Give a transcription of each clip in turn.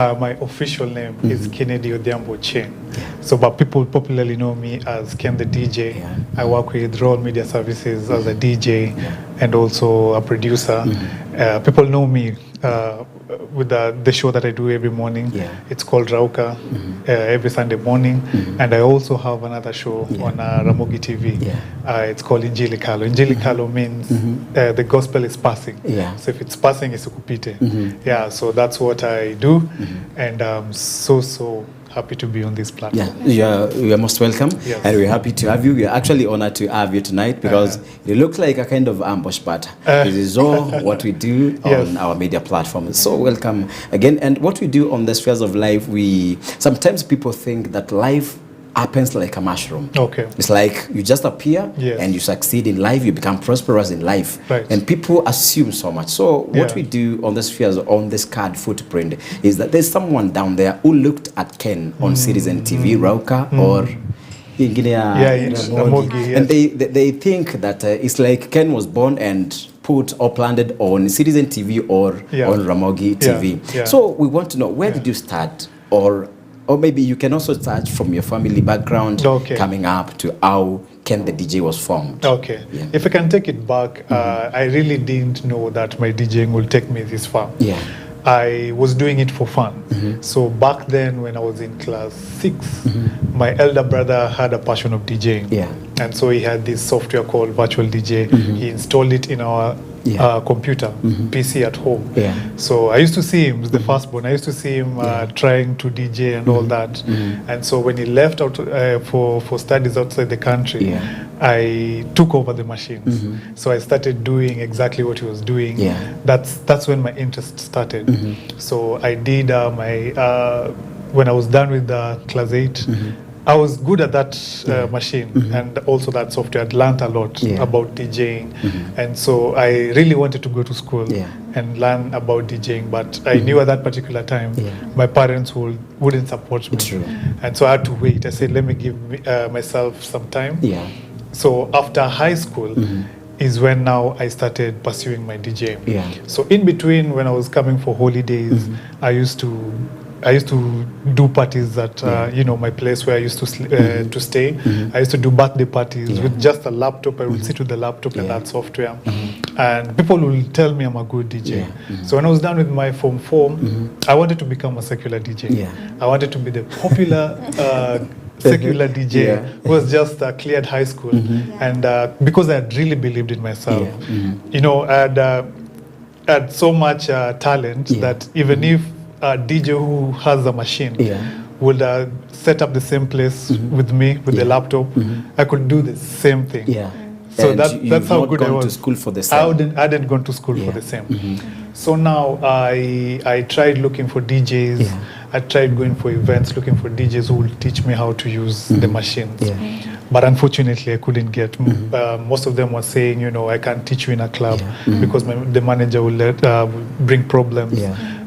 My official name is Kennedy Odhiambo Chen. So, but people popularly know me as Ken the DJ. I work with Royal Media Services as a DJ and also a producer. People know me with the show that I do every morning. It's called Rauka every Sunday morning. And I also have another show on Ramogi TV. It's called Injili Kalo. Injili Kalo means the gospel is passing. So if it's passing, it's ukupite. So that's what I do. And I'm so happy to be on this platform. You are most welcome, and we're happy to have you. We're actually honored to have you tonight because you look like a kind of ambush batter. This is all what we do on our media platform. So welcome again. And what we do on the Spheres of Life, sometimes people think that life happens like a mushroom. It's like you just appear and you succeed in life, you become prosperous in life. And people assume so much. So what we do on the Spheres, on this card footprint, is that there's someone down there who looked at Ken on Citizen TV, Rauka, or Ramogi, and they think that it's like Ken was born and put or planted on Citizen TV or on Ramogi TV. So we want to know, where did you start? Or maybe you can also start from your family background, coming up to how Ken the DJ was formed. If I can take it back, I really didn't know that my DJing will take me this far. I was doing it for fun. So back then when I was in class 6, my elder brother had a passion of DJing. And so he had this software called Virtual DJ. He installed it in our computer, PC at home. So I used to see him, the firstborn, I used to see him trying to DJ and all that. And so when he left out for studies outside the country, I took over the machines. So I started doing exactly what he was doing. That's when my interest started. So I did when I was done with class 8, I was good at that machine and also that software. I'd learned a lot about DJing. And so I really wanted to go to school and learn about DJing. But I knew at that particular time, my parents wouldn't support me. And so I had to wait. I said, let me give myself some time. So after high school is when now I started pursuing my DJing. So in between, when I was coming for holidays, I used to do parties at my place where I used to stay. I used to do birthday parties with just a laptop. I would sit with the laptop and that software, and people will tell me I'm a good DJ. So when I was done with my Form 4, I wanted to become a secular DJ. I wanted to be the popular secular DJ who was just cleared high school, and because I had really believed in myself, I had so much talent that even if a DJ who has a machine would set up the same place with me, with the laptop, I could do the same thing. So that's how good I was. To school for the same. I hadn't gone to school for the same. So now I tried looking for DJs. I tried going for events, looking for DJs who will teach me how to use the machines. But unfortunately, I couldn't get. Most of them were saying, I can't teach you in a club because the manager will bring problems.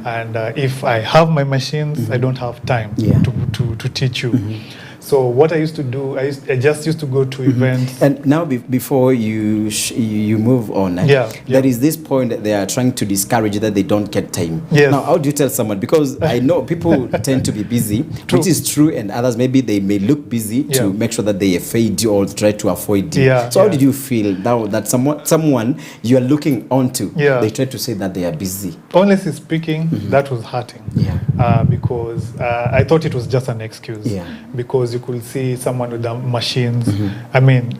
And if I have my machines, I don't have time to teach you. So what I used to do, I just used to go to events. And now, before you move on, there is this point that they are trying to discourage that they don't get time. Now, how do you tell someone? Because I know people tend to be busy, which is true, and others maybe they may look busy to make sure that they fade you or try to avoid you. So how did you feel now that someone you are looking onto, they try to say that they are busy? Honestly speaking, that was hurting. Because I thought it was just an excuse. Because you could see someone with the machines. I mean,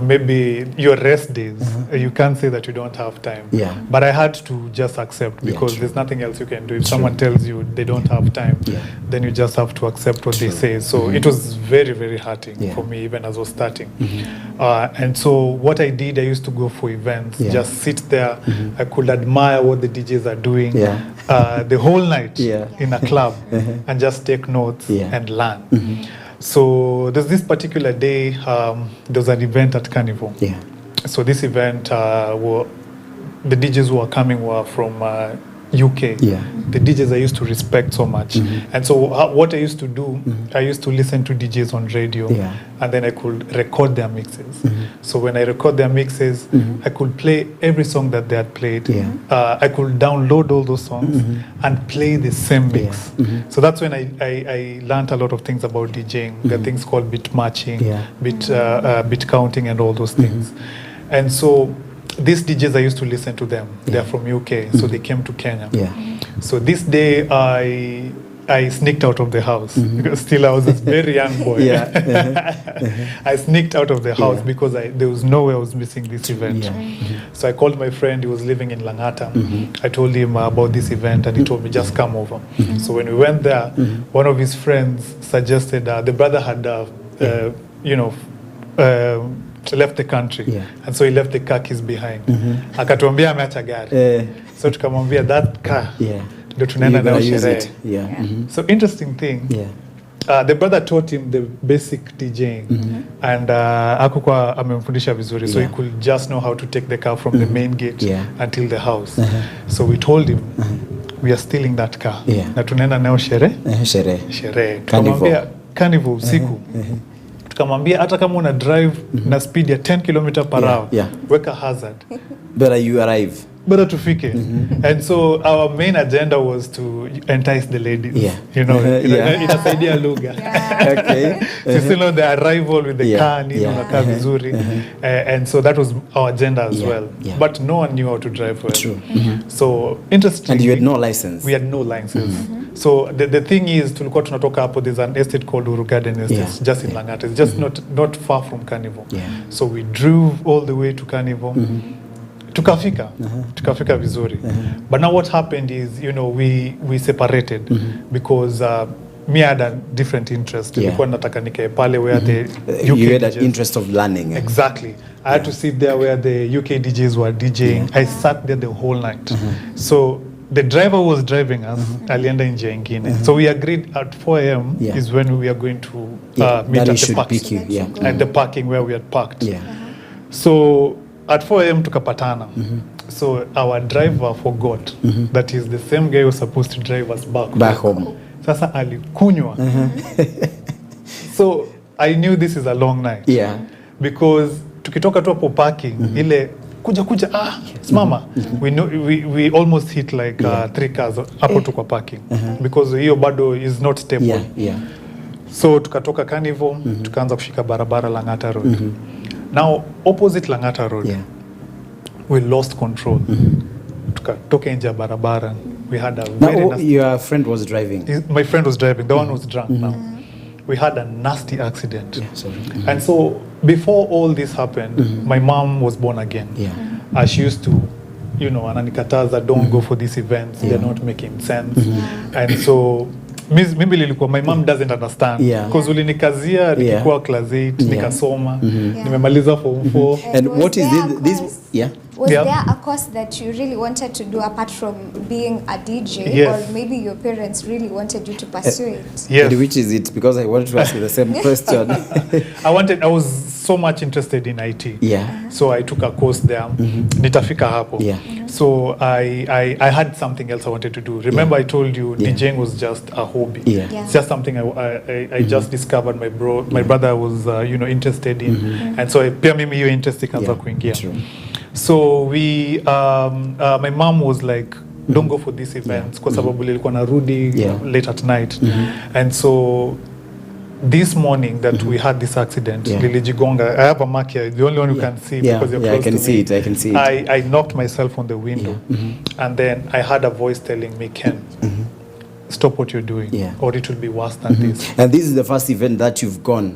maybe your rest days, you can't say that you don't have time. But I had to just accept because there's nothing else you can do. If someone tells you they don't have time, then you just have to accept what they say. So it was very, very hurting for me, even as I was starting. And so what I did, I used to go for events, just sit there. I could admire what the DJs are doing the whole night in a club and just take notes and learn. So there's this particular day, there was an event at Carnival. So this event, the DJs who were coming were from UK. The DJs I used to respect so much. And so what I used to do, I used to listen to DJs on radio, and then I could record their mixes. So when I record their mixes, I could play every song that they had played. I could download all those songs and play the same mix. So that's when I learned a lot of things about DJing. There are things called bit matching, bit counting, and all those things. And so these DJs, I used to listen to them. They're from UK, so they came to Kenya. So this day, I sneaked out of the house because still I was a very young boy. I sneaked out of the house because there was no way I was missing this event. So I called my friend, he was living in Langata. I told him about this event, and he told me, just come over. So when we went there, one of his friends suggested, the brother had, left the country, and so he left the car keys behind. Akatuambia ameacha gari. So tukamwambia that car ndio tunaenda nayo sherehe. So interesting thing, the brother taught him the basic DJing, and hakukuwa amemfundisha vizuri, so he could just know how to take the car from the main gate until the house. So we told him we are stealing that car na tunaenda nayo sherehe. Tukamwambia carnival usiku. Tukamwambia hata kama una drive na speed ya 10 km per hour, weka hazard. Better you arrive. Better tufike. And so our main agenda was to entice the ladies. You know, inasaidia lugha. Sisi know the arrival with the car, unakaa vizuri. And so that was our agenda as well. But no one knew how to drive well. True. So interesting. And you had no license. We had no license. So the thing is, tulikuwa tunatoka hapo, there's an estate called Uru Garden Estate, just in Langata. It's just not far from Carnival. So we drove all the way to Carnival. Tukafika vizuri. But now what happened is, we separated because me had a different interest. Nilikuwa nataka nikae pale where the UK you had DJs, an interest of learning. Exactly. I had to sit there where the UK DJs were DJing. I sat there the whole night. So the driver was driving us, alienda nje ingine. So we agreed at 4 a.m. is when we are going to meet at the parking. At the parking where we had parked. So at 4 a.m. tukapatana. So our driver forgot that he's the same guy who was supposed to drive us back home. Sasa alikunywa. So I knew this is a long night. Because tukitoka tu hapo parking, ile kuja simama. We almost hit like 3 cars hapo tu kwa parking. Because hiyo bado is not stable. So tukatoka Carnival, tukaanza kushika barabara Langata Road. Now, opposite Langata Road, we lost control. Tukatoka nje ya barabara. We had a very your friend was driving? My friend was driving. The one was drunk now. We had a nasty accident. And so, before all this happened, my mom was born again. She used to, ananikataza, don't go for these events. They're not making sense. And so, mimi lilikuwa, my mom doesn't understand because ulinikazia nikikuwa class 8 nikasoma nimemaliza form 4. And what is this was there a course that you really wanted to do apart from being a DJ, or maybe your parents really wanted you to pursue it? And which is it? Because I wanted to ask you the same question. I was so much interested in IT. So I took a course there. Nitafika hapo. So I had something else I wanted to do. Remember I told you DJing was just a hobby. It's just something I just discovered. My brother was interested in, and so pia mimi hiyo interest ikaanza kuingia. So my mom was like, don't go for these events kwa sababu nilikuwa narudi late at night. And so this morning that we had this accident, nilijigonga. I have a mark here, the only one you can see because you're close to me. I can see it. I knocked myself on the window, and then I had a voice telling me, Ken, stop what you're doing, or it will be worse than this. And this is the first event that you've gone?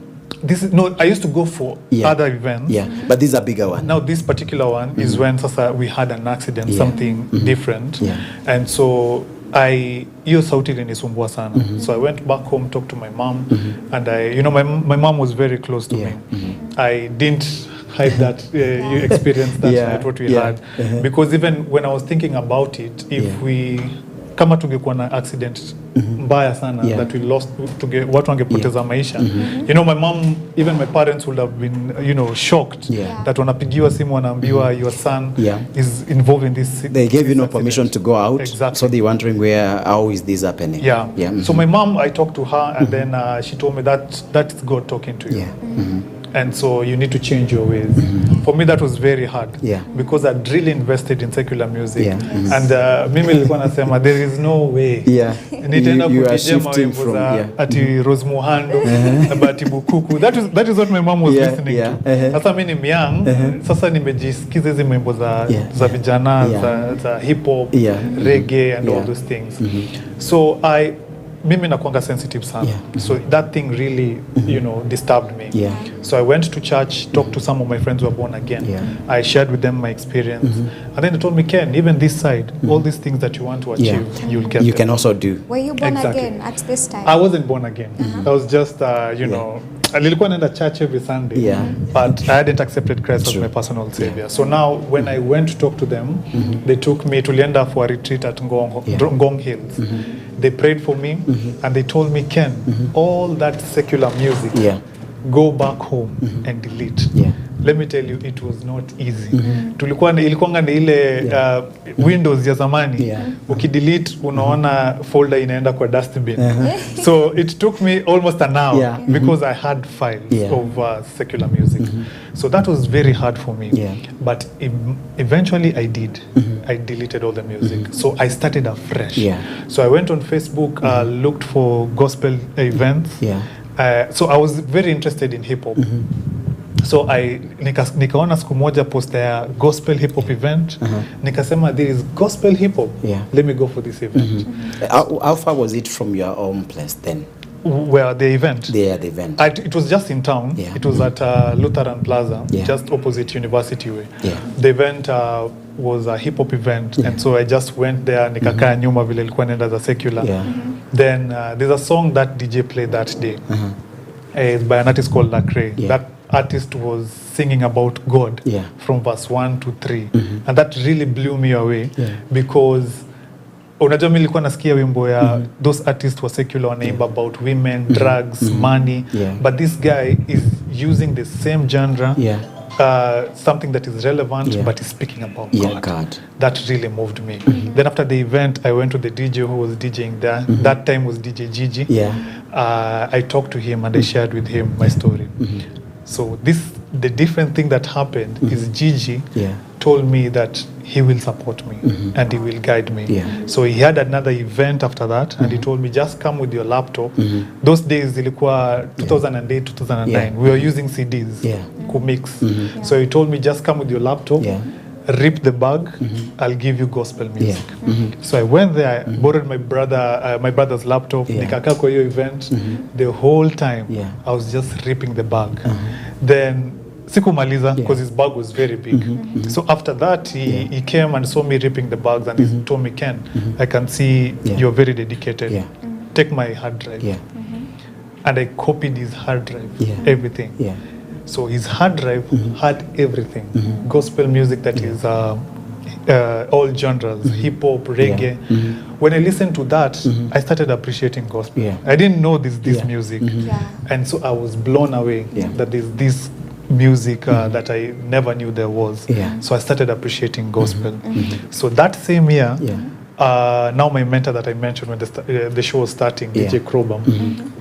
I used to go for other events. But this is a bigger one. Now this particular one is when we had an accident, something different. And so hiyo sauti ilinisumbua sana. So I went back home, talked to my mom, and my mom was very close to me. I didn't hide that you experienced that night, what we had. Because even when I was thinking about it, if we kama tungekuwa na accident mbaya sana that we lost, watu wangepoteza maisha. You know, my mom, even my parents would have been, you know, shocked that wanapigiwa simu wanaambiwa your son is involved in this. They gave you no permission to go out. Exactly. So they wondering how is this happening? So my mom, I talked to her, and then she told me that's God talking to you. And so you need to change your ways. For me, that was very hard because I'd really invested in secular music. And mimi nilikuwa nasema there is no way. Nitaenda kutijia mawimbo za ati Rose Muhando, ati Bukuku. That is what my mom was listening to. Sasa mimi ni young, sasa nimejisikiza hizi mawimbo za vijana, za hip hop, reggae and all those things. So mimi nakuanga sensitive sana. So that thing really, you know, disturbed me. So I went to church, talked to some of my friends who are born again. I shared with them my experience. And then they told me, Ken, even this side, all these things that you want to achieve, you'll get You them. can also do. Were you born again at this time? I wasn't born again. I was just, you know, nilikuwa naenda church every Sunday, but I hadn't accepted Christ as my personal savior. So now when I went to talk to them, they took me to Lienda for a retreat at Ngong Hills. They prayed for me and they told me, Ken, all that secular music, go back home and delete. Let me tell you, it was not easy. Ilikuwa ni ile Windows ya zamani. Ukidelete unaona folder inaenda kwa dustbin. So it took me almost an hour because I had files of secular music. So that was very hard for me. But eventually I did. I deleted all the music. So I started afresh. So I went on Facebook, looked for gospel events. So I was very interested in hip hop. So nikaona siku moja poster ya gospel hip hop event. Nikasema there is gospel hip hop. Let me go for this event. How far was it from your own place then? Where the event? The event. It was just in town. It was at Lutheran Plaza, just opposite University Way. The event was a hip hop event, and so I just went there. Nikakaa nyuma vile ilikuwa naenda za secular. Then there's a song that DJ played that day. It's by an artist called Lacrae. That artist was singing about God from verse 1 to 3. And that really blew me away because unajua mimi nilikuwa nasikia wimbo ya those artists were secular wanaimba about women, drugs, money, but this guy is using the same genre, something that is relevant, but is speaking about God. That really moved me. Then after the event, I went to the DJ who was DJing there. That time was DJ Gigi. I talked to him and I shared with him my story. So the different thing that happened is Gigi told me that he will support me and he will guide me. So he had another event after that and he told me just come with your laptop. Those days ilikuwa 2008, 2009. We were using CDs to mix. So he told me just come with your laptop. Rip the bag, I'll give you gospel music. So I went there, I borrowed my brother's laptop, nikakaa kwa hiyo event. The whole time, I was just ripping the bag. Then sikumaliza because his bag was very big. So after that, he came and saw me ripping the bags and he told me, Ken, I can see you're very dedicated. Take my hard drive. And I copied his hard drive, everything. So his hard drive had everything. Gospel music that is all genres, hip hop, reggae. When I listened to that, I started appreciating gospel. I didn't know this music. And so I was blown away that there's this music that I never knew there was. So I started appreciating gospel. So that same year, now my mentor that I mentioned when the show was starting, DJ Kroba,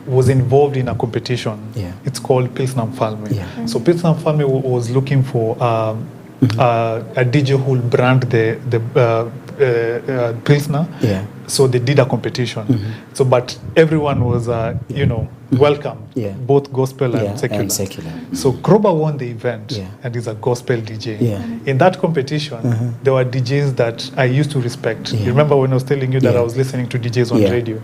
was involved in a competition. It's called Pilsner Mfalme. So Pilsner Mfalme was looking for a DJ who will brand the Pilsner. So they did a competition. So, but everyone was, welcome, both gospel and secular. So Kroba won the event and is a gospel DJ. In that competition, there were DJs that I used to respect. You remember when I was telling you that I was listening to DJs on radio?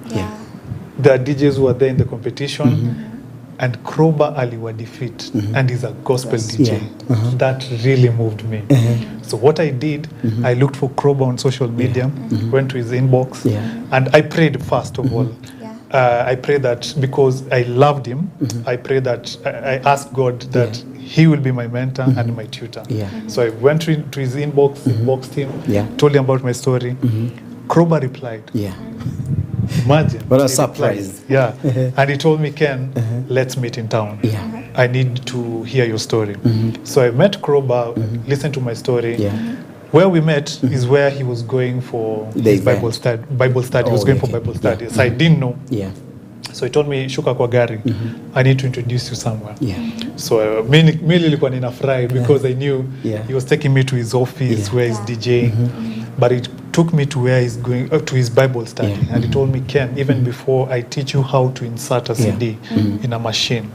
There are DJs who were there in the competition. And Kroba aliwa defeat and he's a gospel DJ. That really moved me. So what I did, I looked for Kroba on social media, went to his inbox, and I prayed first of all. I prayed that because I loved him, I prayed that I asked God that he will be my mentor and my tutor. So I went to his inbox, inboxed him, told him about my story. Kroba replied. Yeah. Imagine. What a surprise. Yeah. And he told me, Ken, let's meet in town. Yeah. I need to hear your story. So I met Kroba, listened to my story. Yeah. Where we met is where he was going for his Bible study. He was going for Bible study. So I didn't know. Yeah. So he told me, shuka kwa gari, I need to introduce you somewhere. Yeah. So mimi nilikuwa ninafurahi because I knew he was taking me to his office where he's DJing. But it took me to where he's going, to his Bible study. And he told me, Ken, even before I teach you how to insert a CD in a machine,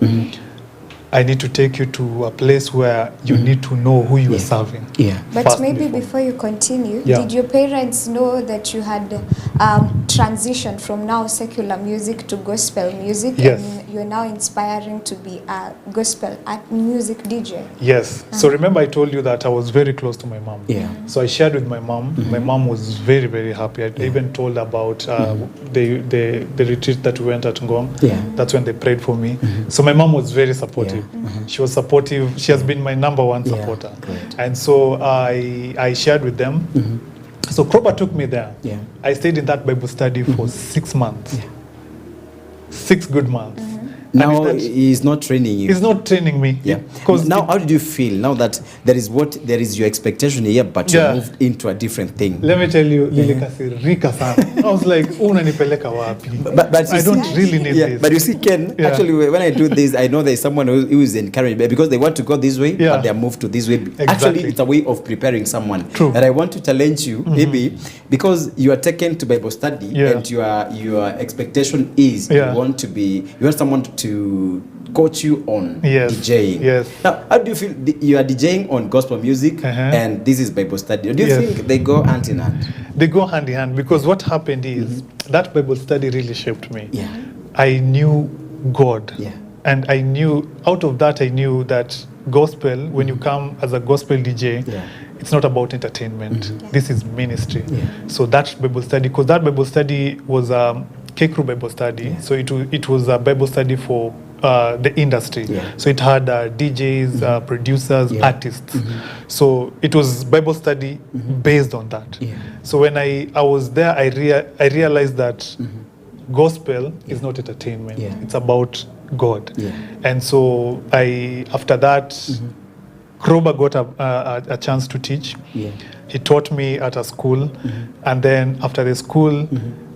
I need to take you to a place where you need to know who you are serving. Yeah. But maybe before you continue, did your parents know that you had transitioned from now secular music to gospel music? Yes. And you're now inspiring to be a gospel music DJ? Yes. So remember I told you that I was very close to my mom. Yeah. So I shared with my mom. My mom was very, very happy. I even told about the retreat that we went at Ngong. Yeah. That's when they prayed for me. So my mom was very supportive. She was supportive. She has been my number one supporter. And so I shared with them. So Kroba took me there. Yeah. I stayed in that Bible study for 6 months. Yeah. 6 good months. Now he's not training you. He's not training me. Yeah. Because now, how did you feel now that there is your expectation here, but you moved into a different thing? Let me tell you, nilikasirika sana. I was like, unanipeleka wapi? But I don't really need this. But you see, Ken, actually, when I do this, I know there's someone who is encouraged because they want to go this way, but they are moved to this way. Exactly. Actually, it's a way of preparing someone. True. And I want to challenge you, maybe, because you are taken to Bible study, and your expectation is you want someone to coach you on DJing. Yes. Now, how do you feel you are DJing on gospel music and this is Bible study? Do you think they go hand in hand? They go hand in hand because what happened is that Bible study really shaped me. Yeah. I knew God. Yeah. And I knew, out of that, I knew that gospel, when you come as a gospel DJ, it's not about entertainment. This is ministry. Yeah. So that Bible study, because that Bible study was K-Crew Bible study. So it was a Bible study for the industry. Yeah. So it had DJs, producers, artists. So it was Bible study based on that. Yeah. So when I was there, I realized that gospel is not entertainment. Yeah. It's about God. Yeah. And so after that, Kroba got a chance to teach. Yeah. He taught me at a school. And then after the school,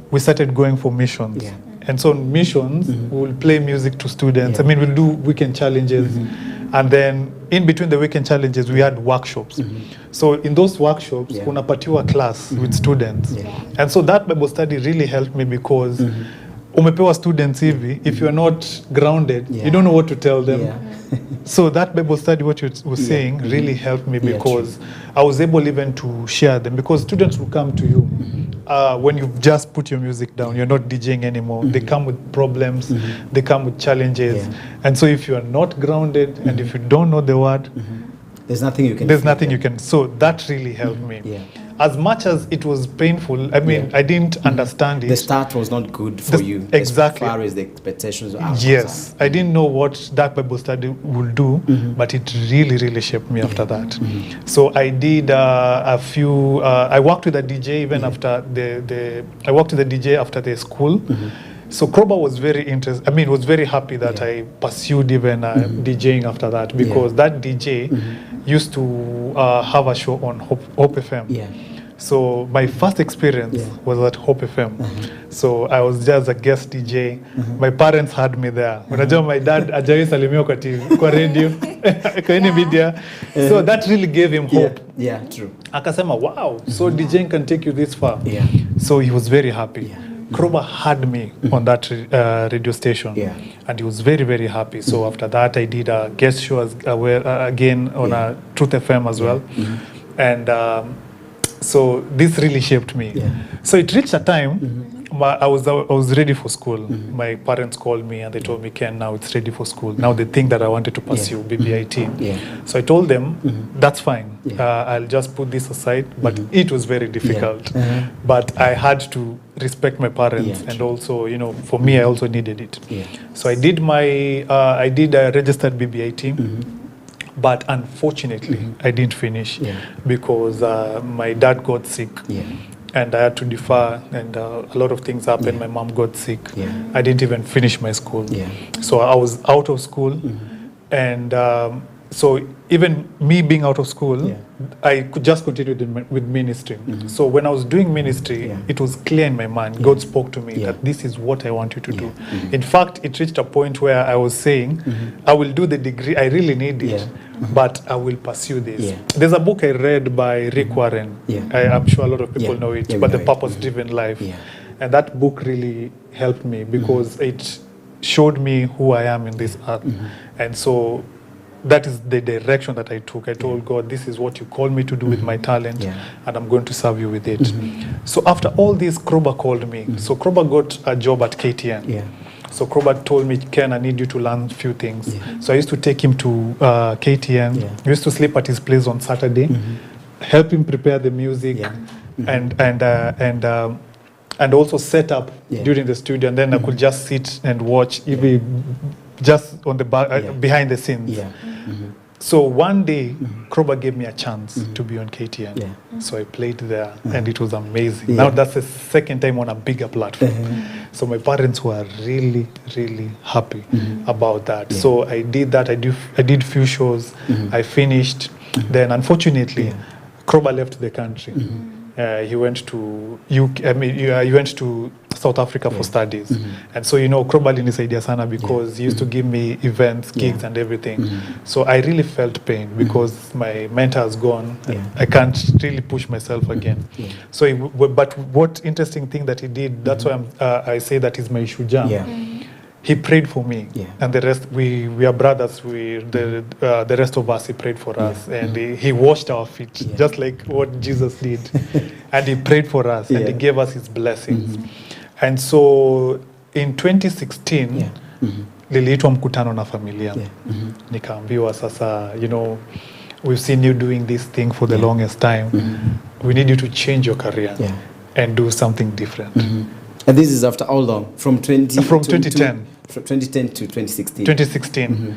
we started going for missions. Yeah. And so in missions, we'll play music to students. I mean, we'll do weekend challenges. And then in between the weekend challenges, we had workshops. So in those workshops, unapatiwa class with students. Yeah. And so that Bible study really helped me because umepewa students hivi, if you're not grounded, you don't know what to tell them. Yeah. So that Bible study, what you were saying, really helped me because I was able even to share them because students will come to you when you've just put your music down. You're not DJing anymore. They come with problems. They come with challenges. Yeah. And so if you are not grounded and if you don't know the word, there's nothing you can. There's nothing you can. So that really helped me. Yeah. As much as it was painful, I mean, I didn't understand it. The start was not good for you. Exactly. As far as the expectations are. Yes. I didn't know what that Bible study would do, but it really, really shaped me after that. So I did a few, I worked with a DJ even after I worked with a DJ after the school. So Kroba was very interested. I mean, was very happy that I pursued even DJing after that because that DJ used to have a show on Hope FM. Yeah. So my first experience was at Hope FM. So I was just a guest DJ. My parents had me there. Unajua my dad ajai salimio kwa TV, kwa radio, kwa any media. So that really gave him hope. Yeah, true. Akasema, wow, so DJing can take you this far. Yeah. So he was very happy. Yeah. Kroba had me on that radio station, and he was very, very happy. So after that, I did a guest show again on Truth FM as well. And so this really shaped me. Yeah. So it reached a time I was ready for school. My parents called me and they told me, Ken, now it's ready for school. Now they think that I wanted to pursue BBIT. So I told them, that's fine. I'll just put this aside. But it was very difficult. But I had to respect my parents. And also, you know, for me, I also needed it. So I did a registered BBIT. But unfortunately, I didn't finish because my dad got sick. and I had to defer, and a lot of things happened. My mom got sick. I didn't even finish my school. So I was out of school, and so even me being out of school, I could just continue with ministry. So when I was doing ministry, it was clear in my mind. God spoke to me that this is what I want you to do. In fact, it reached a point where I was saying, I will do the degree, I really need it, but I will pursue this. There's a book I read by Rick Warren. I'm sure a lot of people know it, but The Purpose-Driven Life. And that book really helped me because it showed me who I am in this earth. And so that is the direction that I took. I told God, this is what you call me to do with my talent, and I'm going to serve you with it. So after all this, Kroba called me. So Kroba got a job at KTN. So Kroba told me, Ken, I need you to learn a few things. So I used to take him to KTN. I used to sleep at his place on Saturday, help him prepare the music, and also set up during the studio. And then I could just sit and watch, even just on the behind the scenes. So one day, Kroba gave me a chance to be on KTN. So I played there, and it was amazing. Now that's the second time on a bigger platform. So my parents were really, really happy about that. So I did that. I did few shows. I finished. Then unfortunately, Kroba left the country. He went to he went to South Africa for studies. And so, Kroba alinisaidia sana because he used to give me events, gigs and everything. So I really felt pain because my mentor has gone. I can't really push myself again. So, but what interesting thing that he did, that's why I say that he's my shujaa. He prayed for me, and the rest, we are brothers. The rest of us, he prayed for us, and he washed our feet, just like what Jesus did. And he prayed for us, and he gave us his blessings. And so in 2016, niliitwa mkutano na familia. Nikaambiwa sasa, we've seen you doing this thing for the longest time. We need you to change your career and do something different. And this is after how long? From 2010. From 2010 to 2016. 2016.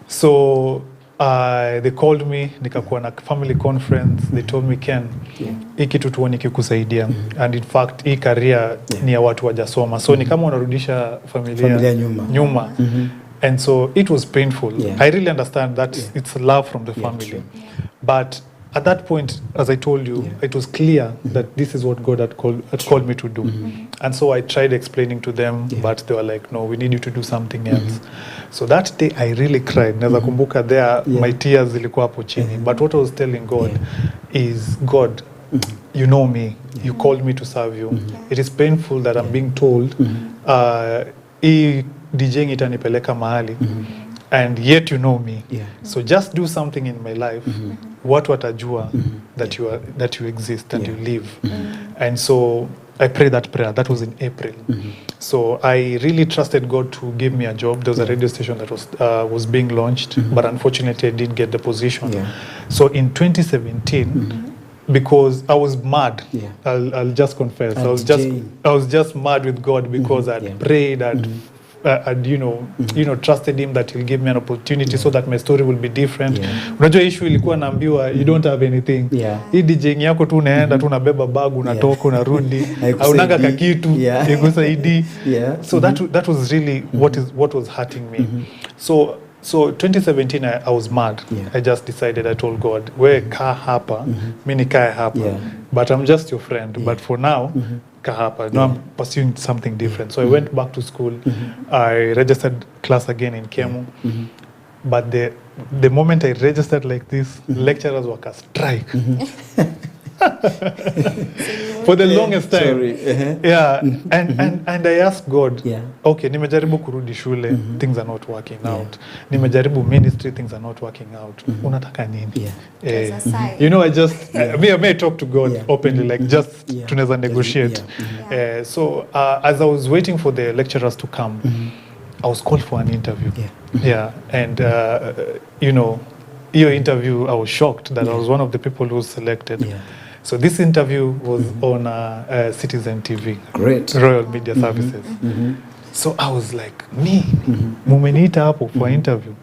So they called me, nikakuwa na family conference. They told me, Ken, hii kitu tuone kikusaidia. And in fact, hii career ni ya watu wajasoma. So ni kama unarudisha familia nyuma. And so it was painful. I really understand that it's love from the family. But at that point, as I told you, it was clear that this is what God had called me to do. And so I tried explaining to them, but they were like, no, we need you to do something else. So that day I really cried. Naweza kumbuka there, my tears zilikuwa hapo chini. But what I was telling God is, God, you know me. You called me to serve you. It is painful that I'm being told, DJing itanipeleka mahali. And yet you know me. So just do something in my life. Watu watajua that you exist and you live. And so I prayed that prayer. That was in April. So I really trusted God to give me a job. There was a radio station that was being launched, but unfortunately I didn't get the position. So in 2017, because I was mad, I'll just confess. I was just mad with God because I'd prayed, I'd trusted him that he'll give me an opportunity so that my story will be different. Unajua issue ilikuwa naambiwa you don't have anything. Hii DJing yako tu unaenda tu unabeba bag unatoka unarudi. Haunanga kakitu ikusaidi. So that was really what was hurting me. So 2017 I was mad. I just decided, I told God, wewe kaa hapa, mimi nikae hapa. But I'm just your friend. But for now, Kahapa. Now I'm pursuing something different. So I went back to school. I registered class again in Kemu. But the moment I registered like this, lecturers were a strike. For the longest time. And I asked God, okay, nimejaribu kurudi shule, things are not working out. Nimejaribu ministry, things are not working out. Unataka nini? I just, I may talk to God openly, like just tunaweza negotiate. So as I was waiting for the lecturers to come, I was called for an interview. And your interview, I was shocked that I was one of the people who was selected. So this interview was on Citizen TV. Great. Royal Media Services. So I was like, me, mumeniita hapo for interview.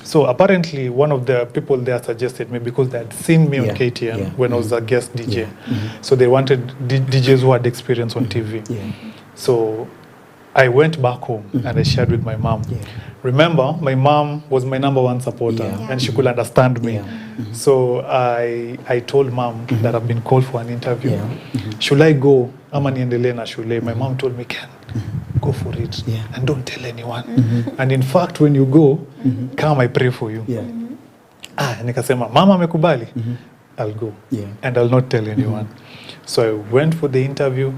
So apparently one of the people there suggested me because they had seen me on KTN when I was a guest DJ. So they wanted DJs who had experience on TV. So I went back home and I shared with my mom. Remember, my mom was my number one supporter and she could understand me. So I told mom that I've been called for an interview. Should I go? Ama niendelee na shule? My mom told me, Ken, go for it and don't tell anyone. And in fact, when you go, come, I pray for you. Nikasema, mama amekubali, I'll go and I'll not tell anyone. So I went for the interview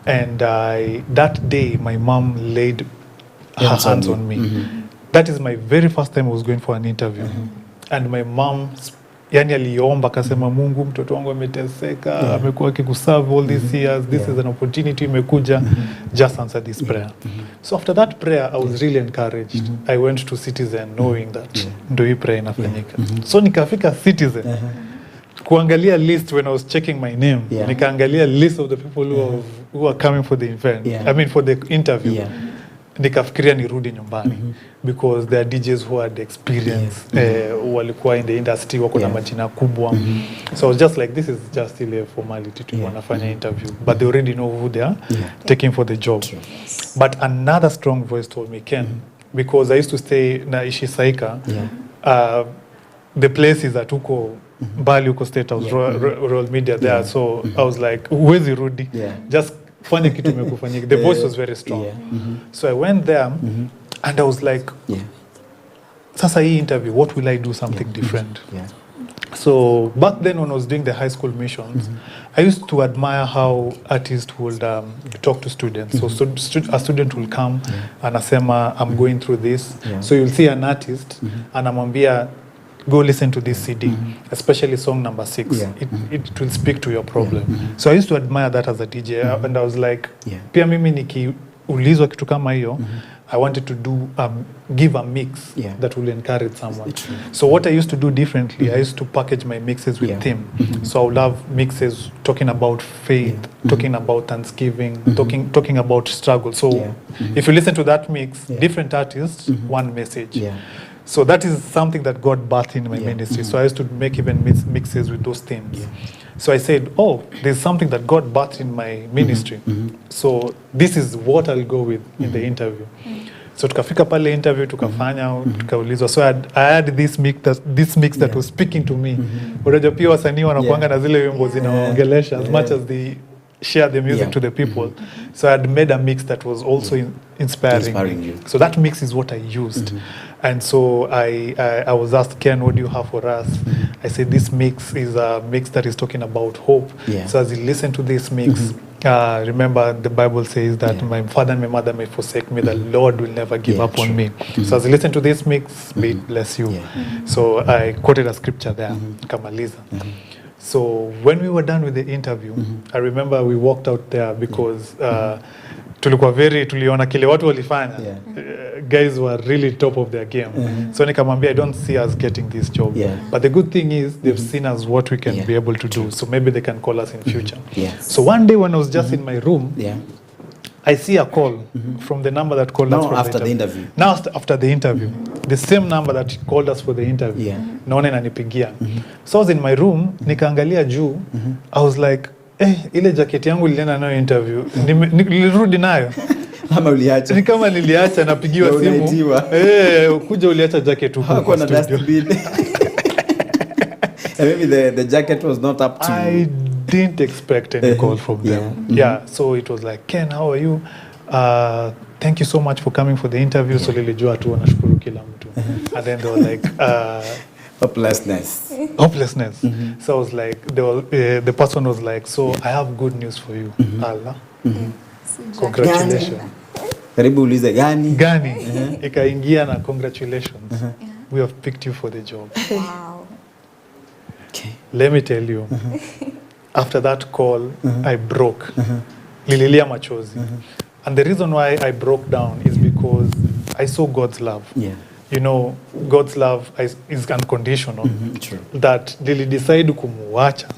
and that day my mom laid her hands on me. That is my very first time I was going for an interview. And my mom, yani aliomba akasema, Mungu, mtoto wangu ameteseka, amekuwa akikuserve all these years, this is an opportunity imekuja, just answer this prayer. So after that prayer, I was really encouraged. I went to Citizen knowing that ndo hii prayer inafanyika. So nikafika Citizen, kuangalia list when I was checking my name, nikaangalia list of the people who are coming for the event, I mean for the interview. Nikafikiria nirudi nyumbani because there are DJs who had experience, walikuwa in the industry, wako na majina kubwa. So I was just like, this is just still a formality to wanafanya interview, but they already know who they are taking for the job. But another strong voice told me, Ken, because I used to stay na Ishisaika, the place is at uko mbali, uko State House, Royal Media there. So I was like, huwezi rudi, just fanya kitu imekufanyika. The voice was very strong. So I went there and I was like, sasa hii interview, what will I do something different? So back then when I was doing the high school missions, I used to admire how artists would talk to students. So a student will come and asema, I'm going through this. So you'll see an artist and anamwambia, go listen to this CD, especially song number 6. It will speak to your problem. So I used to admire that as a DJ, and I was like, pia mimi nikiulizwa kitu kama hiyo, I wanted to do give a mix that will encourage someone. So what I used to do differently, I used to package my mixes with theme. So I would have mixes talking about faith, talking about thanksgiving, talking about struggle. So if you listen to that mix, different artists, one message. So that is something that God birthed in my ministry. So I used to make even mixes with those themes. So I said, oh, there's something that God birthed in my ministry. So this is what I'll go with in the interview. So tukafika pale interview, tukafanya, tukaulizwa. So I had this mix that was speaking to me. Unajua pia wasanii wanakuanga na zile wimbo zinaongelesha as much as they share the music to the people. So I had made a mix that was also inspiring you. So that mix is what I used. And so I was asked, Ken, what do you have for us? I said, this mix is a mix that is talking about hope. So as you listen to this mix, remember the Bible says that my father and my mother may forsake me, the Lord will never give up on me. So as you listen to this mix, may it bless you. So I quoted a scripture there, Kamaliza. So when we were done with the interview, I remember we walked out there because tuliona kile watu walifanya. Guys were really top of their game. So nikamwambia, I don't see us getting this job. But the good thing is they've seen us what we can be able to do. So maybe they can call us in future. So one day when I was just in my room, I see a call from the number that called us for after the interview. Now after the interview. The same number that called us for the interview. Naona inanipigia. So I was in my room, nikaangalia juu. I was like, ile jacket yangu nilienda nayo interview. Nilirudi nayo. Ama uliacha? Ni kama niliacha, napigiwa simu. Kuja uliacha jacket huko kwa studio. Maybe the jacket was not up to... I didn't expect any call from them. So it was like, Ken, how are you? Thank you so much for coming for the interview. So nilijua tu wanashukuru kila mtu. And then they were like... hopelessness. So I was like, the person was like, so I have good news for you. Allah. Congratulations. Karibu ulize gani? Ikaingia na congratulations. We have picked you for the job. Wow. Okay. Let me tell you, after that call, I broke. Nililia machozi. And the reason why I broke down is because I saw God's love. You know, God's love is unconditional. True. That nilidecide kumuacha.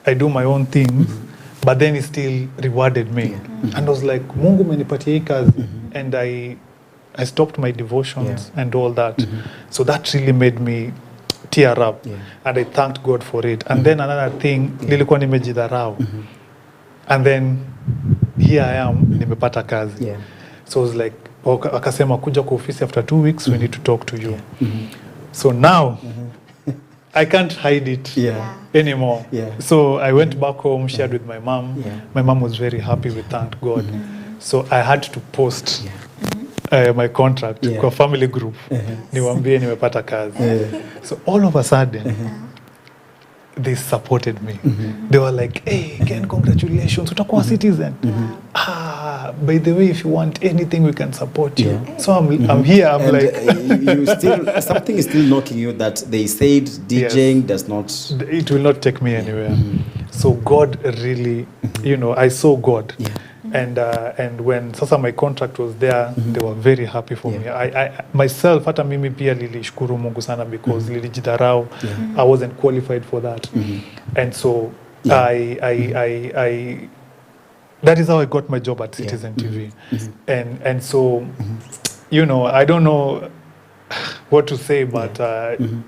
I do my own things. but then he still rewarded me. And I was like, Mungu umenipatia hii kazi. And I stopped my devotions and all that. So that really made me tear up. And I thanked God for it. And then another thing, nilikuwa nimejidharau. And then here I am, nimepata kazi. So I was like, akasema kuja kwa ofisi after 2 weeks, we need to talk to you. So now, I can't hide it anymore. So I went back home, shared with my mom. My mom was very happy, we thanked God. So I had to post my contract kwa family group. Niwaambie nimepata kazi. So all of a sudden, they supported me. They were like, hey, Ken, congratulations, utakuwa citizen. By the way, if you want anything, we can support you. So I'm here, I'm and like... you still, something is still knocking you that they said DJing does not... It will not take me anywhere. So God really, you know, I saw God. And when sasa my contract was there, they were very happy for me. I myself, hata mimi pia nilishukuru Mungu sana because nilijidharau. I wasn't qualified for that. And so I that is how I got my job at Citizen TV. And so, you know, I don't know what to say, but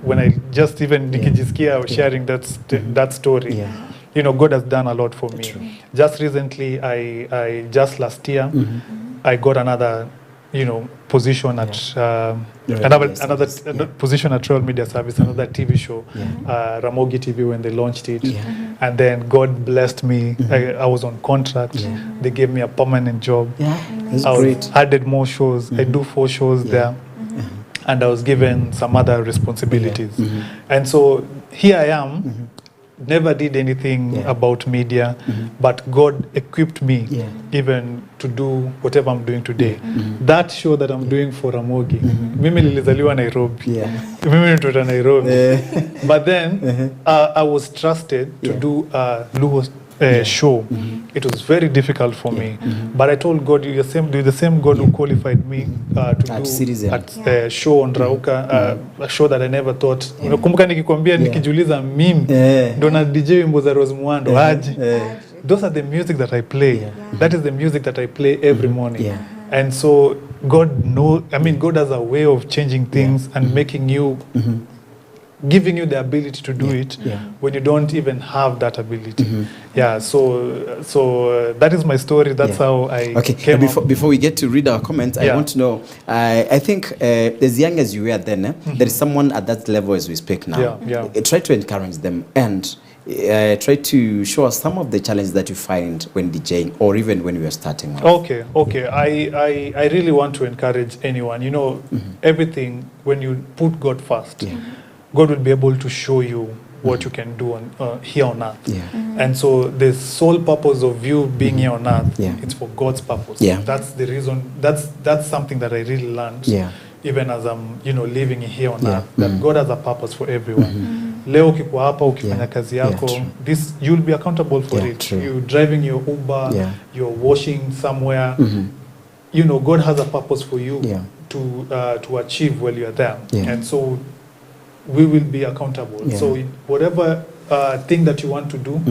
when I just even nikijisikia sharing that story, you know, God has done a lot for me. Just recently, I just last year, I got another, you know, position at another position at Royal Media Service, another TV show, Ramogi TV, when they launched it. And then God blessed me. I was on contract. They gave me a permanent job. I added more shows. I do 4 shows there. And I was given some other responsibilities. And so here I am. Never did anything about media, but God equipped me even to do whatever I'm doing today. That show that I'm doing for Ramogi, mimi nilizaliwa Nairobi. Mimi nitoka Nairobi. But then I was trusted to do a Luo show. It was very difficult for me. But I told God, you're the same God who qualified me to do a show on Rauka, a show that I never thought. Unakumbuka nikikwambia nikijiuliza mimi ndo na DJ wimbo za Rose Muhando aje. Those are the music that I play. That is the music that I play every morning. And so God has a way of changing things and making you giving you the ability to do it when you don't even have that ability. So that is my story. That's how I came before we get to read our comments, I want to know, I think as young as you were then, there is someone at that level as we speak now. Try to encourage them and try to show us some of the challenges that you find when DJing or even when you are starting off. Okay. I really want to encourage anyone. You know, everything, when you put God first, God will be able to show you what you can do here on earth. And so the sole purpose of you being here on earth, it's for God's purpose. That's the reason, that's something that I really learned, even as I'm, you know, living here on earth, that God has a purpose for everyone. Leo ukikuwa hapa ukifanya kazi yako, this you'll be accountable for it. True. You're driving your Uber, you're washing somewhere. You know, God has a purpose for you to achieve while you're there. And so we will be accountable. So whatever thing that you want to do,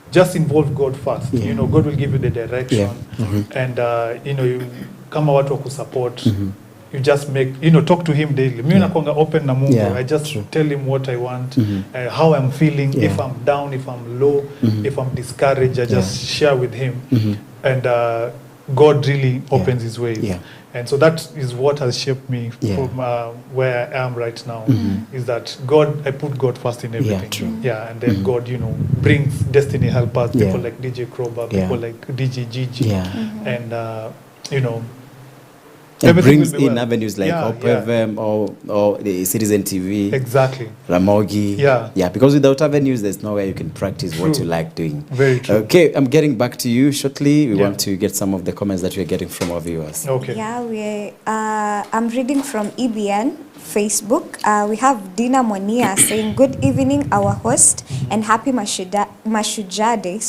just involve God first. You know, God will give you the direction. And, you know, you kama watu wa kusupport, you just make, you know, talk to him daily. Mimi nakuanga open na Mungu. I just tell him what I want, how I'm feeling, if I'm down, if I'm low, if I'm discouraged, I just share with him. And God really opens his ways. And so that is what has shaped me from where I am right now, is that God, I put God first in everything. And then God, you know, brings destiny helpers, people like DJ Kroba, people like DJ Gigi, and, you know, it brings in avenues like Hope FM or the Citizen TV. Exactly. Ramogi. Because without avenues, there's nowhere you can practice what you like doing. Very true. Okay, I'm getting back to you shortly. We want to get some of the comments that we're getting from our viewers. Okay. I'm reading from EBN Facebook. We have Dina Monia saying, good evening, our host, and happy Mashujaa Day,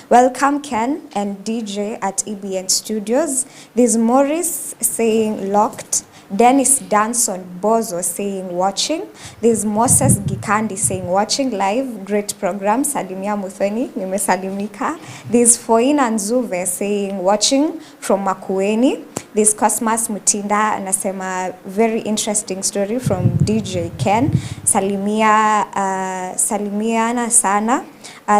Welcome, Ken and DJ at EBN Studios. There's Morris saying, locked. Dennis Danson Bozo saying watching. There's Moses Gikandi saying watching live, great program. Salimia Muthoni, nimesalimika. There's Foina Nzuve saying watching from Makueni. There's Cosmas Mutinda anasema very interesting story from DJ Ken. Salimiana sana.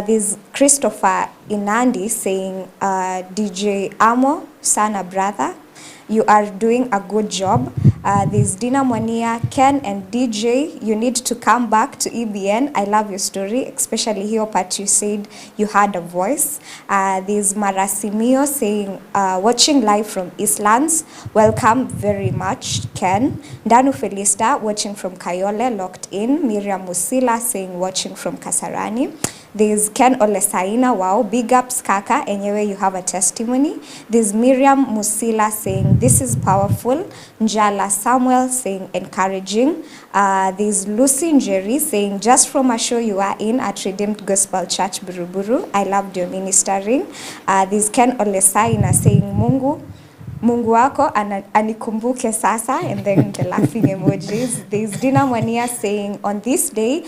There's Christopher Inandi saying DJ Amo sana brother. You are doing a good job. There's Dina Mwania, Ken and DJ, you need to come back to EBN. I love your story, especially here part you said you had a voice. There's Marasimio saying, watching live from Eastlands. Welcome very much, Ken. Danu Felista, watching from Kayole, locked in. Miriam Musila saying, watching from Kasarani. There's Ken Olesaina, wow, big ups Kaka, anyway you have a testimony. There's Miriam Musila saying, this is powerful. Njala Samuel saying, encouraging. There's Lucy Njeri saying, just from a show you are in at Redeemed Gospel Church Buruburu, I loved your ministering. There's Ken Olesaina saying, Mungu wako anikumbuke sasa, and then the laughing emojis. There's Dina Mwania saying, on this day,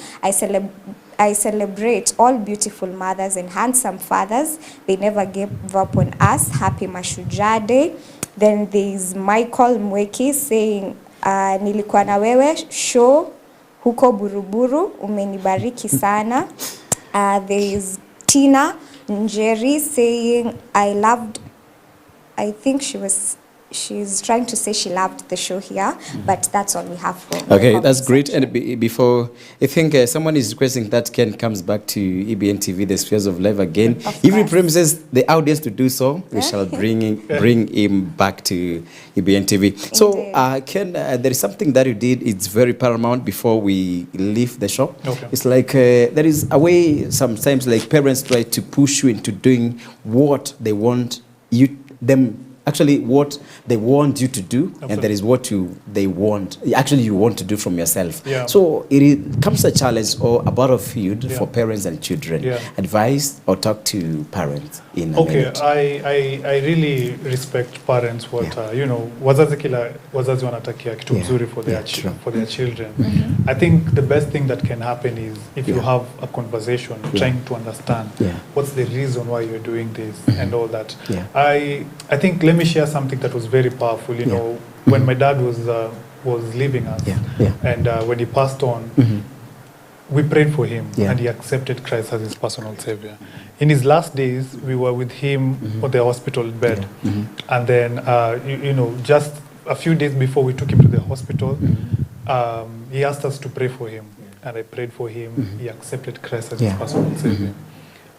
I celebrate all beautiful mothers and handsome fathers. They never gave up on us. Happy Mashujaa Day. Then there's Michael Mweki saying, nilikuwa na wewe show huko Buruburu, umenibariki sana. There's Tina Njeri saying, I think she's trying to say she loved the show here, but that's all we have for. Okay, that's great. And before, I think someone is requesting that Ken comes back to EBN TV, the Spheres of Life again. If he promises the audience to do so, we shall bring him back to EBN TV. So, Ken, there is something that you did. It's very paramount before we leave the show. Okay. It's like there is a way sometimes like parents try to push you into doing what they want actually what they want you to do. Absolutely. And there is what you want to do from yourself. Yeah. So it comes a challenge or a battlefield for parents and children. Yeah. Advise or talk to parents in a minute. I really respect parents what wazazi wanatakia kitu mzuri for their children. Mm-hmm. I think the best thing that can happen is if you have a conversation trying to understand what's the reason why you're doing this and all that. Yeah. I think let me share something that was very powerful. You know, when my dad was leaving us, and when he passed on, we prayed for him, and he accepted Christ as his personal savior. In his last days, we were with him on the hospital bed, and then just a few days before we took him to the hospital, he asked us to pray for him, and I prayed for him. He accepted Christ as his personal savior.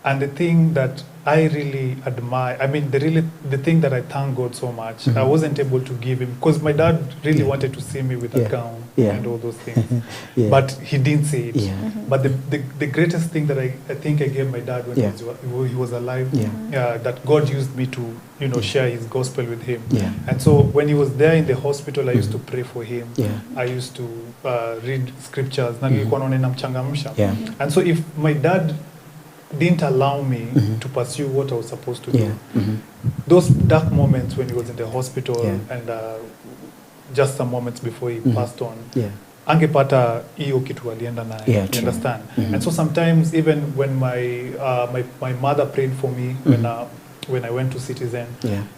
And the thing that I really admire, the thing that I thank God so much, I wasn't able to give him, because my dad really wanted to see me with a gown and all those things, but he didn't say it. But the greatest thing that I think I gave my dad when he was alive, that God used me to share his gospel with him. And so when he was there in the hospital, I used to pray for him. I used to read scriptures. And so if my dad didn't allow me to pursue what I was supposed to do, those dark moments when he was in the hospital and just some moments before he passed on, angepata hiyo kitu alienda naye, you understand? And so sometimes even when my mother prayed for me when I went to Citizen,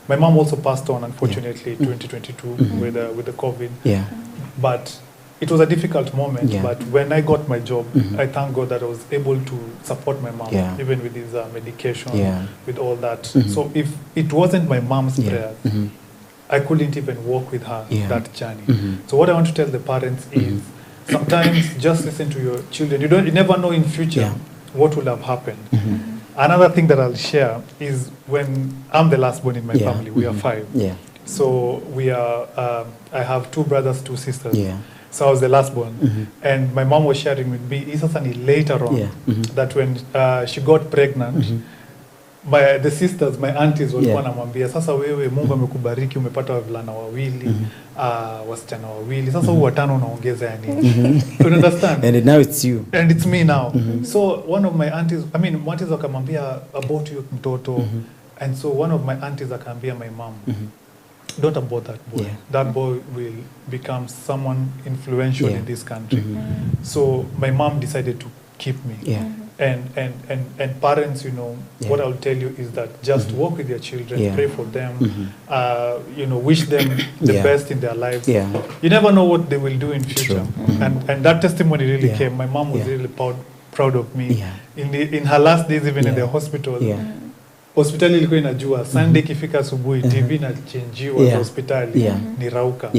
my mom also passed on, unfortunately, 2022 with the COVID. But it was a difficult moment, but when I got my job, I thank God that I was able to support my mom, even with his medication, with all that. So if it wasn't my mom's prayer, I couldn't even walk with her that journey. So what I want to tell the parents is, sometimes just listen to your children. You never know in future what will have happened. Another thing that I'll share is when I'm the last born in my family, we are 5. So we are, I have 2 brothers, 2 sisters. So I was the last born. And my mom was sharing with me, later on, that when she got pregnant, the sisters, my aunties walikuwa namwambia, sasa wewe Mungu amekubariki umepata wavulana wawili, wasichana wawili, sasa huu watano unaongeza ya nini? You understand? And now it's you. And it's me now. So one of my aunties, aunties wakamwambia about you mtoto. And so one of my aunties akaambia my mom, don't abort that boy. Yeah. That boy will become someone influential in this country. So my mom decided to keep me. Yeah. And parents, what I'll tell you is that just work with your children, pray for them, wish them the best in their lives. Yeah. You never know what they will do in future. And that testimony really came. My mom was really proud of me. Yeah. In her last days, even in the hospital, hospitali ilikuwa inajua Sunday ikifika asubuhi TV inachangiwa hospitali ni rauka,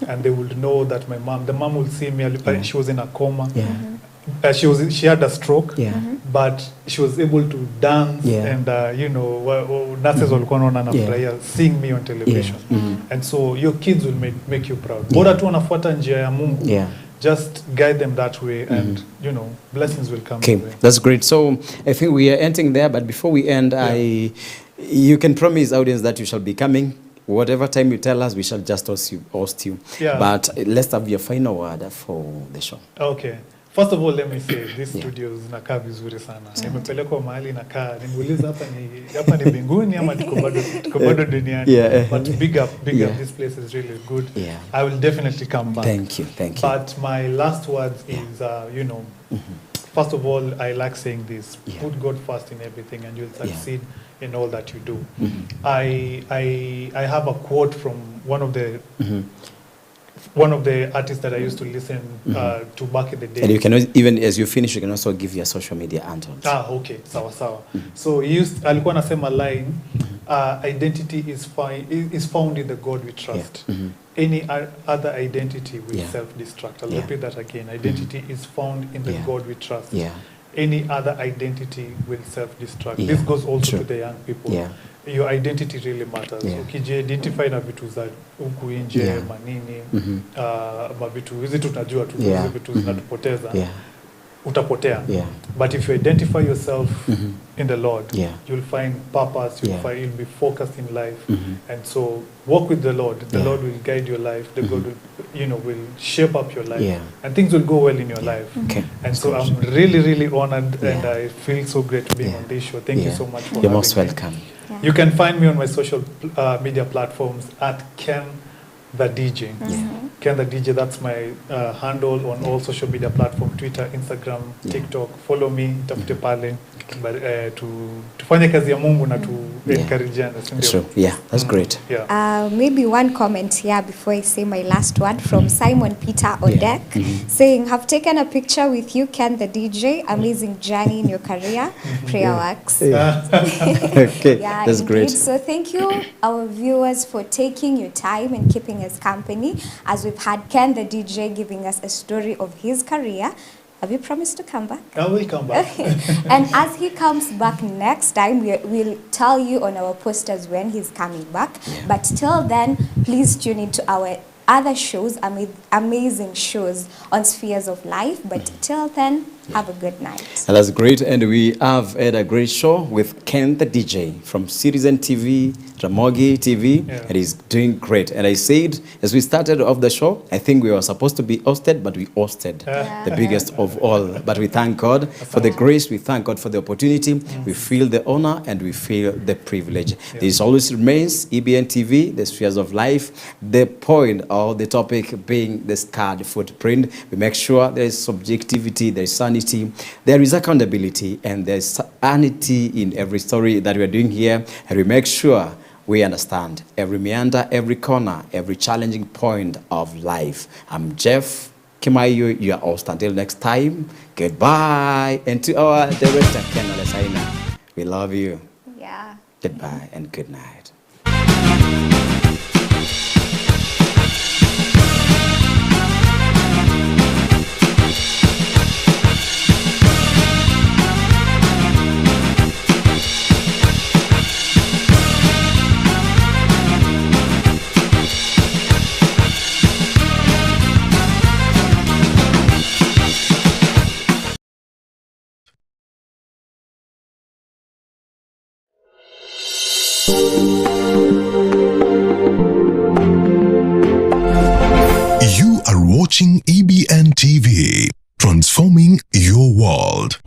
and they would know that the mom will see me. She was in a coma. She had a stroke, but she was able to dance, and nurses walikuwa wanaona anafurahia seeing me on television. And so your kids will make you proud. Bora tu wanafuata njia ya Mungu. Just guide them that way, and blessings will come. Okay, that's great. So I think we are ending there, but before we end, you can promise audience that you shall be coming. Whatever time you tell us, we shall just host you. But let's have your final word for the show. Okay. First of all, let me say this studio zinakaa vizuri sana. Nimepelekwa mahali nakaa, nimuuliza hapa ni mbinguni ama tuko bado duniani. But big up, this place is really good. I will definitely come back. Thank you. But my last words is, first of all, I like saying this: put God first in everything, and you'll succeed in all that you do. I have a quote from one of the artists that I used to listen to back in the day. And you can even, as you finish, you can also give your social media handles. Okay, sawa. So alikuwa anasema line, identity is found in the God we trust. Any other identity will self-destruct. I'll repeat that again. Identity is found in the God we trust. Any other identity will self-destruct. This goes also to the young people. Your identity really matters. Ukijiidentify na vitu za huku nje, manini, mavitu hizi tunajua tu, hizi vitu zinatupoteza, utapotea. But if you identify yourself in the Lord, you'll find purpose, you'll be focused in life. And so walk with the Lord. The Lord will guide your life. The God will shape up your life. And things will go well in your life. And so I'm really, really honored, and I feel so great being on this show. Thank you so much for having me. You're most welcome. You can find me on my social media platforms at Ken the DJ. Ken the DJ, that's my handle on all social media platforms: Twitter, Instagram, TikTok. Follow me, tafute pale. But tufanye kazi ya Mungu na tu encourageane. Sure. That's great. Maybe one comment here before I say my last word from Simon Peter Odek, saying, have taken a picture with you, Ken the DJ. Amazing journey in your career. Prayer works. Okay, that's great. So thank you, our viewers, for taking your time and keeping us company as we've had Ken the DJ giving us a story of his career. Have you promised to come back? I will come back. And as he comes back next time, we'll tell you on our posters when he's coming back. But till then, please tune into our other shows, amazing shows on Spheres of Life. But till then, have a good night. And that's great. And we have had a great show with Ken the DJ from Citizen TV, Ramogi TV, and he's doing great. And I said, as we started off the show, I think we were supposed to be hosted, but we hosted the biggest of all. But we thank God for the grace, we thank God for the opportunity, we feel the honor, and we feel the privilege. This always remains EBN TV, the Spheres of Life, the point or the topic being the scarred footprint. We make sure there is subjectivity, there is sanity, there is accountability, and there is sanity in every story that we are doing here, and we make sure we understand every meander, every corner, every challenging point of life. I'm Jeff Kimayo, your host. Until next time, goodbye. And to our director, Ken Alessaina, we love you. Goodbye and good night. You are watching EBN TV, transforming your world.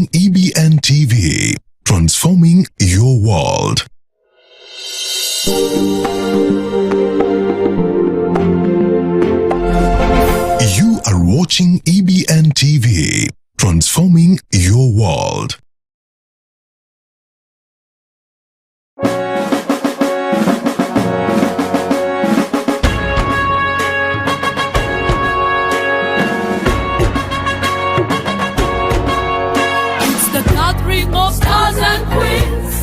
watching EBN TV, transforming your world. You are watching EBN TV, transforming your world. Of stars and queens,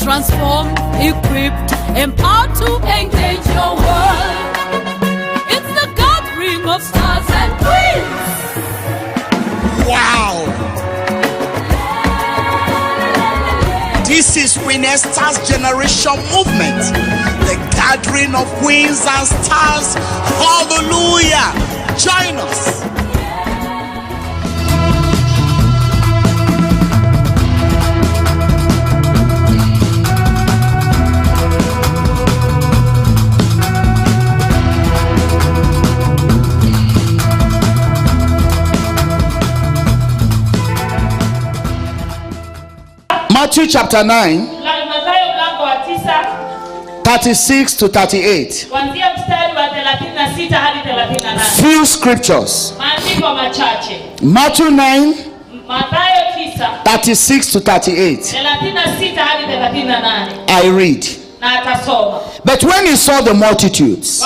transformed, equipped, empowered to engage your world. It's the gathering of stars and queens. Wow! This is Winesta's Generation Movement, the gathering of queens and stars. Hallelujah! Join us. Matthew chapter 9, 36 to 38. Few scriptures. Matthew 9, 36 to 38. I read. But when he saw the multitudes,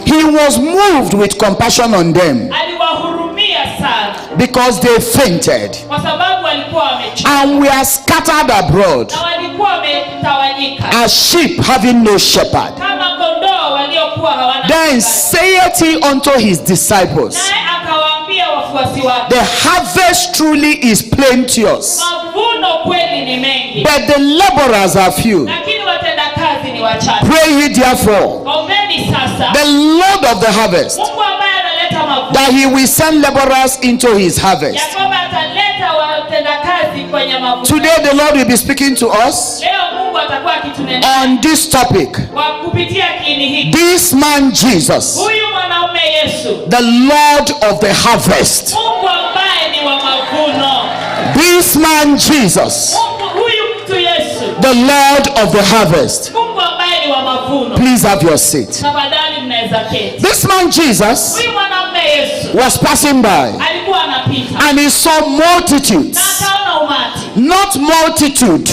he was moved with compassion on them, because they fainted and were scattered abroad as sheep having no shepherd. Then saith he unto his disciples, the harvest truly is plenteous, but the laborers are few. Pray ye therefore the Lord of the harvest, that he will send laborers into his harvest. Today the Lord will be speaking to us on this topic. This man Jesus, the Lord of the harvest. This man Jesus, the Lord of the harvest. Please have your seat. This man Jesus was passing by, and he saw multitudes, not multitude,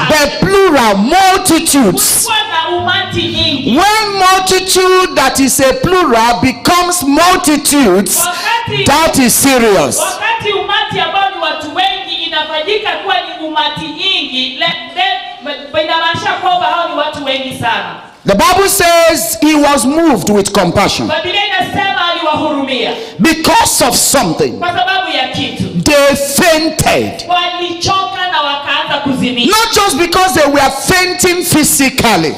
but plural, multitudes. When multitude that is a plural becomes multitudes, that is serious. The Bible says he was moved with compassion because of something. They fainted, not just because they were fainting physically,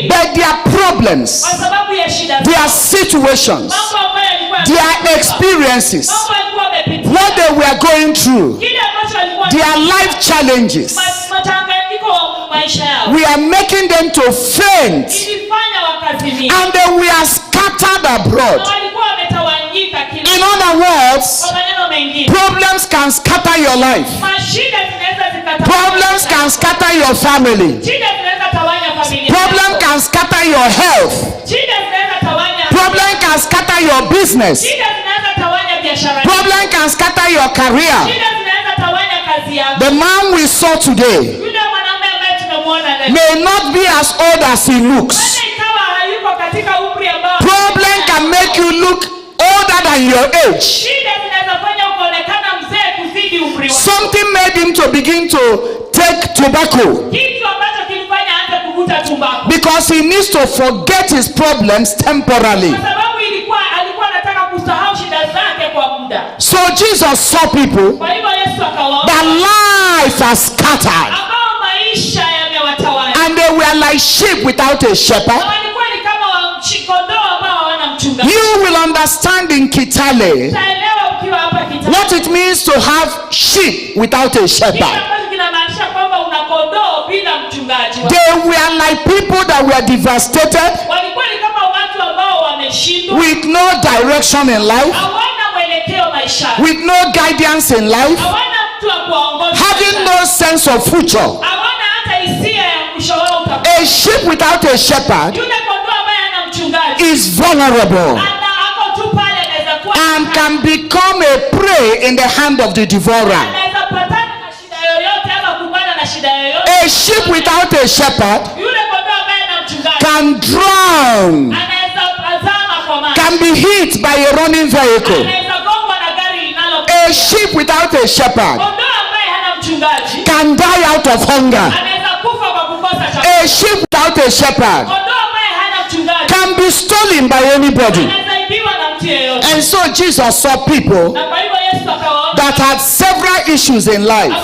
but their problems, their situations, their experiences, what they were going through, their life challenges, we are making them to faint, and then we are scattered abroad. In other words, problems can scatter your life, problems can scatter your family, problem can scatter your health, problem can scatter your business, problem can scatter your career. The man we saw today may not be as old as he looks. Problem can make you look older than your age. Something made him to begin to take tobacco, because he needs to forget his problems temporarily. So Jesus saw people that life has scattered, and they were like sheep without a shepherd. You will understand in Kitale what it means to have sheep without a shepherd. They were like people that were devastated, with no direction in life, maisha, with no guidance in life, hawana mtu wa kuwaongoza, having no sense of future. hawana hata hisia ya mwisho wao utakuwa. A sheep without a shepherd Yule kondoo ambaye hana mchungaji is vulnerable ako tu pale, anaweza kuwa and can become a prey in the hand of the devourer. anaweza patana na shida yoyote ama kumbana na shida yoyote. A sheep without a shepherd Yule kondoo ambaye hana mchungaji can drown, anaweza azama kwa maji, can be hit by a running vehicle. anaweza gongwa na gari linalo. A sheep without a shepherd Kondoo ambaye hana mchungaji can die out of hunger. anaweza kufa kwa kukosa chakula. A sheep without a shepherd Kondoo ambaye hana mchungaji can be stolen by anybody. anaweza ibiwa na mtu yeyote. And so Jesus saw people Na kwa hivyo Yesu akawaona that had several issues in life.